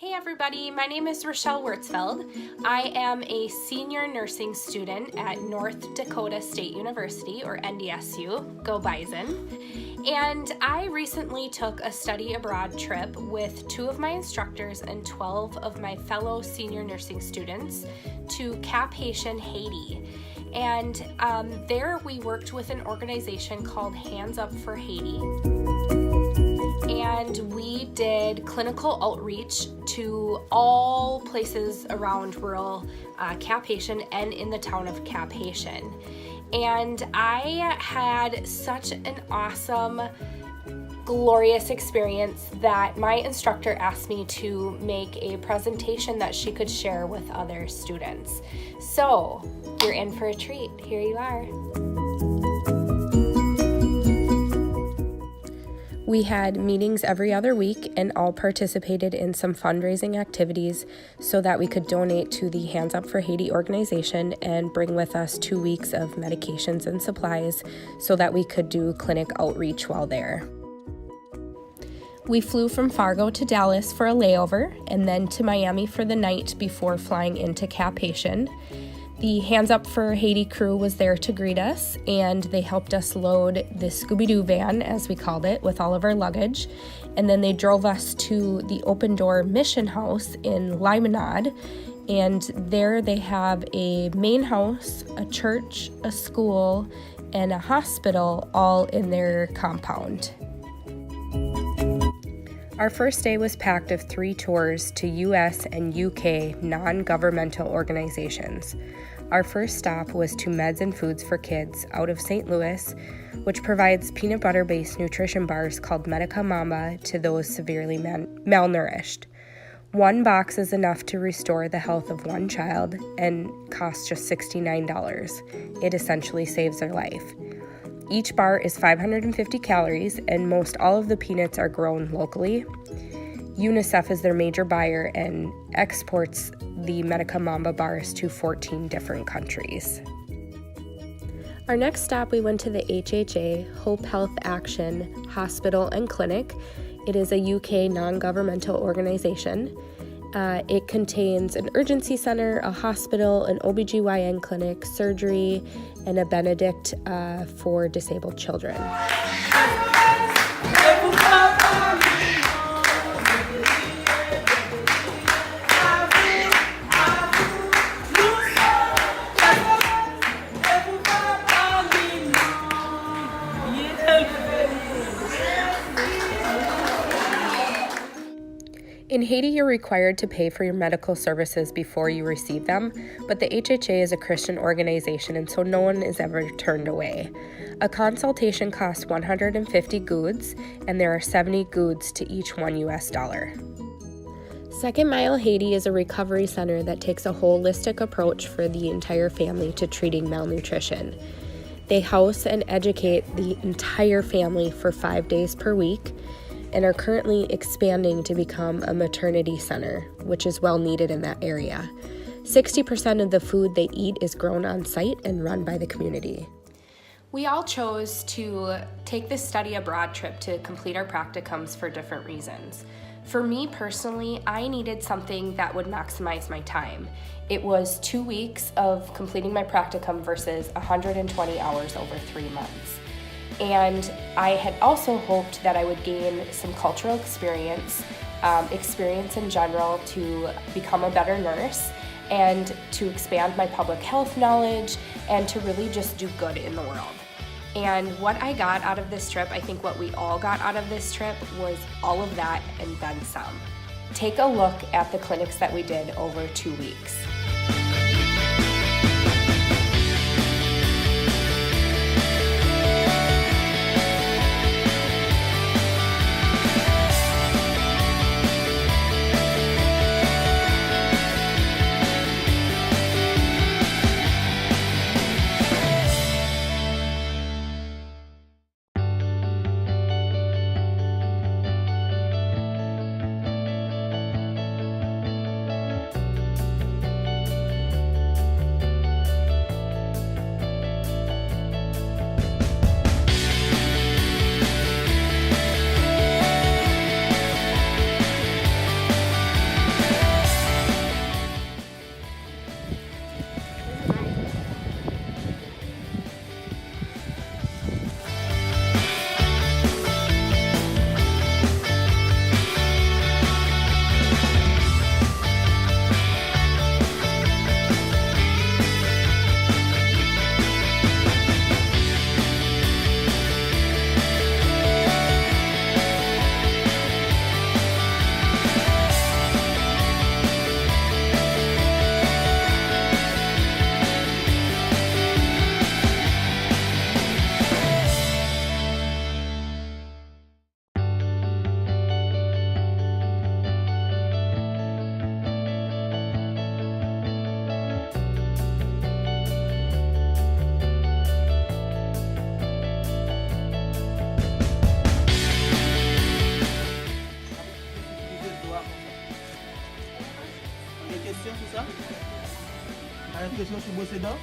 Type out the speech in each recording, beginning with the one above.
Hey everybody, my name is Rochelle Wurtzfeld. I am a senior nursing student at North Dakota State University, or NDSU, go Bison. And I recently took a study abroad trip with 2 of my instructors and 12 of my fellow senior nursing students to Cap Haïten, Haiti. And there we worked with an organization called Hands Up for Haiti. And we did clinical outreach to all places around rural Cap Haïten and in the town of Cap Haïten. And I had such an awesome, glorious experience that my instructor asked me to make a presentation that she could share with other students. So you're in for a treat. Here you are. We had meetings every other week and all participated in some fundraising activities so that we could donate to the Hands Up for Haiti organization and bring with us 2 weeks of medications and supplies so that we could do clinic outreach while there. We flew from Fargo to Dallas for a layover and then to Miami for the night before flying into Cap Haïten. The Hands Up for Haiti crew was there to greet us, and they helped us load the Scooby-Doo van, as we called it, with all of our luggage. And then they drove us to the Open Door Mission House in Limonade, and there they have a main house, a church, a school, and a hospital all in their compound. Our first day was packed of 3 tours to US and UK non-governmental organizations. Our first stop was to Meds and Foods for Kids out of St. Louis, which provides peanut butter-based nutrition bars called Medica Mama to those severely malnourished. 1 box is enough to restore the health of 1 child and costs just $69. It essentially saves their life. Each bar is 550 calories, and most all of the peanuts are grown locally. UNICEF is their major buyer and exports the Medica Mamba bars to 14 different countries. Our next stop, we went to the HHA, Hope Health Action Hospital and Clinic. It is a UK non-governmental organization. It contains an urgency center, a hospital, an OBGYN clinic, surgery, and a Benedict for disabled children. In Haiti, you're required to pay for your medical services before you receive them, but the HHA is a Christian organization, and so no one is ever turned away. A consultation costs 150 goods, and there are 70 goods to each $1. Second Mile Haiti is a recovery center that takes a holistic approach for the entire family to treating malnutrition. They house and educate the entire family for 5 days per week, and are currently expanding to become a maternity center, which is well needed in that area. 60% of the food they eat is grown on site and run by the community. We all chose to take this study abroad trip to complete our practicums for different reasons. For me personally, I needed something that would maximize my time. It was 2 weeks of completing my practicum versus 120 hours over 3 months. And I had also hoped that I would gain some cultural experience in general to become a better nurse and to expand my public health knowledge and to really just do good in the world. And what I got out of this trip, I think what we all got out of this trip, was all of that and then some. Take a look at the clinics that we did over 2 weeks. Des questions sur ça? Une question sur brosser dents?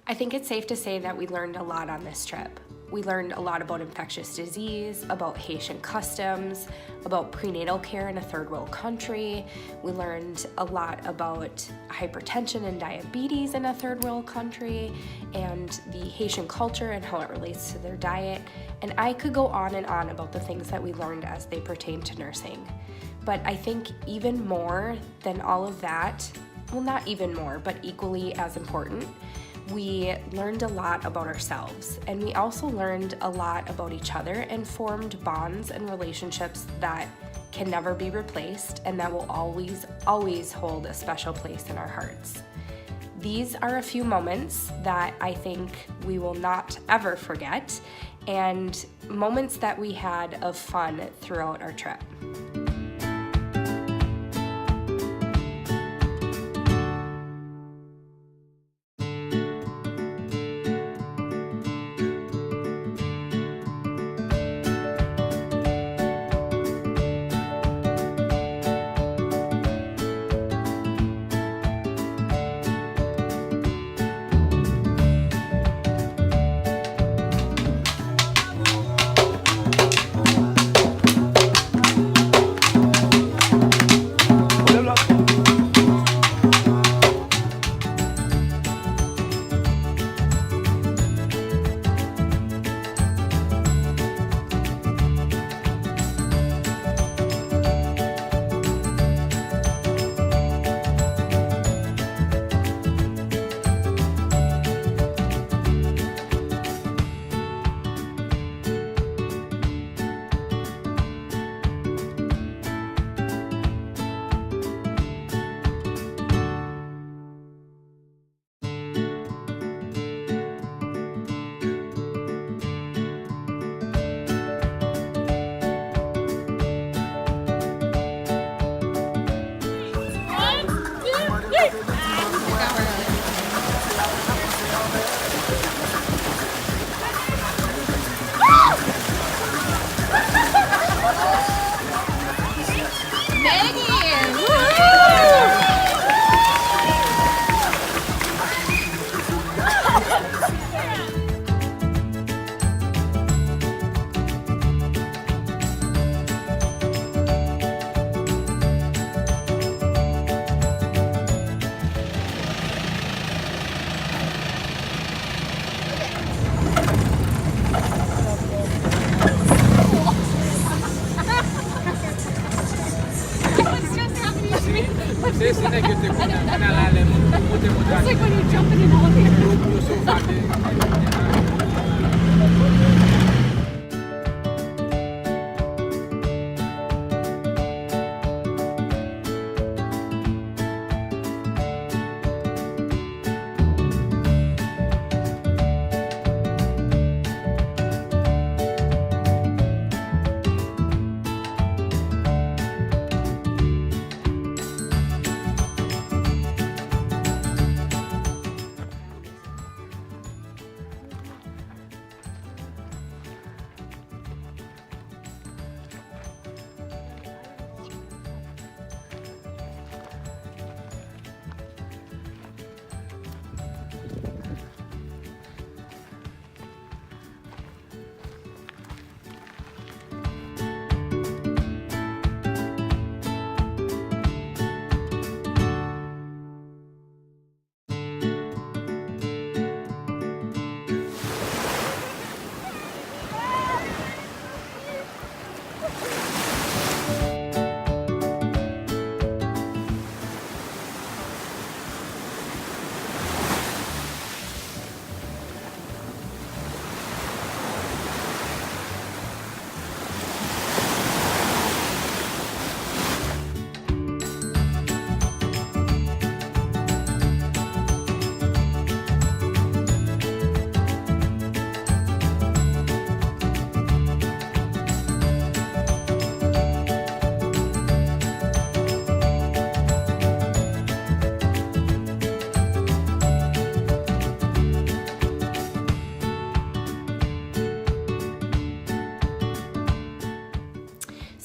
I think it's safe to say that we learned a lot on this trip. We learned a lot about infectious disease, about Haitian customs, about prenatal care in a third world country. We learned a lot about hypertension and diabetes in a third world country, and the Haitian culture and how it relates to their diet. And I could go on and on about the things that we learned as they pertain to nursing. But I think even more than all of that, well, not even more, but equally as important, we learned a lot about ourselves, and we also learned a lot about each other and formed bonds and relationships that can never be replaced and that will always, always hold a special place in our hearts. These are a few moments that I think we will not ever forget, and moments that we had of fun throughout our trip. It's like when you're jumping in elevator.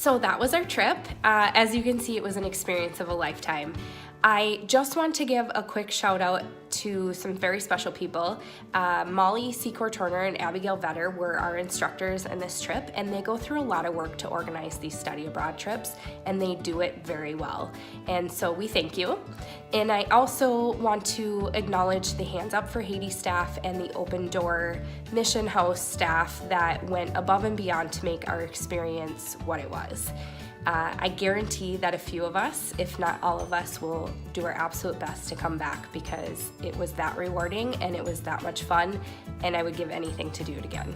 So that was our trip. As you can see, it was an experience of a lifetime. I just want to give a quick shout out to some very special people. Molly Secor Turner and Abigail Vetter were our instructors in this trip, and they go through a lot of work to organize these study abroad trips, and they do it very well. And so we thank you. And I also want to acknowledge the Hands Up for Haiti staff and the Open Door Mission House staff that went above and beyond to make our experience what it was. I guarantee that a few of us, if not all of us, will do our absolute best to come back because it was that rewarding and it was that much fun, and I would give anything to do it again.